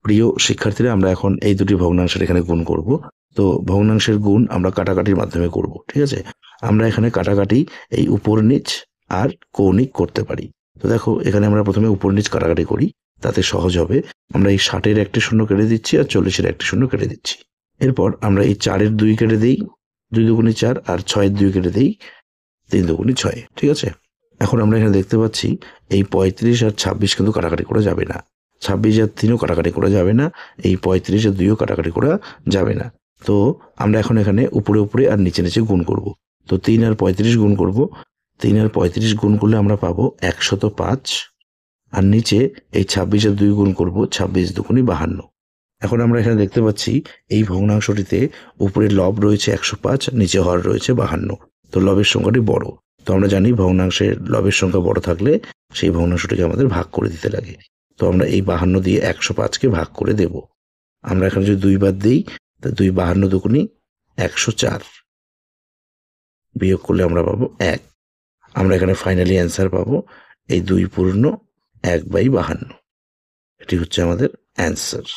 প্রিয় শিক্ষার্থীরা, আমরা এখন এই দুটি ভগ্নাংশের এখানে গুণ করব। তো ভগ্নাংশের গুণ আমরা কাটাকাটির মাধ্যমে করব, ঠিক আছে। আমরা এখানে কাটাকাটি এই উপর নিচ আর কৌণিক করতে পারি। তো দেখো, এখানে আমরা প্রথমে উপর নিচ কাটাকাটি করি, তাতে সহজ হবে। আমরা এই 60-এর একটি শূন্য কেটে দিচ্ছি আর 40-এর একটি শূন্য কেটে দিচ্ছি। এরপর আমরা এই 4-এর 2 কেটে দিই, 2 দুগুণে 4, আর 6-এর 2 কেটে দিই, 3 দুগুণে 6, ঠিক আছে। এখন আমরা এখানে দেখতে পাচ্ছি এই 35 আর 26 কিন্তু কাটাকাটি করা যাবে না, 26 আর 3ও কাটাকাটি করা যাবে না, এই 35 আর 2ও কাটাকাটি করা যাবে না। তো আমরা এখন এখানে উপরে উপরে আর নিচে নিচে গুণ করব। তো 3 আর 35 গুণ করব। 3 আর 35 গুণ করলে আমরা পাবো 105, আর নিচে এই 26 আর 2 গুণ করব, 26 দুগুণে 52। এখন আমরা এখানে দেখতে পাচ্ছি এই ভগ্নাংশটিতে উপরে লব রয়েছে 105, নিচে হর রয়েছে 52। তো লবের সংখ্যাটি বড়। তো আমরা জানি ভগ্নাংশের লবের সংখ্যা বড় থাকলে সেই ভগ্নাংশটিকে আমাদের ভাগ করে দিতে লাগে। তো আমরা এই 52 দিয়ে 105কে ভাগ করে দেব। আমরা এখানে যদি 2 বাদ দিই, তা 2 52 দুগুণে 104, বিয়োগ করলে আমরা পাবো 1। আমরা এখানে ফাইনালি অ্যান্সার পাবো এই 2 পূর্ণ 1/52। এটি হচ্ছে আমাদের অ্যান্সার।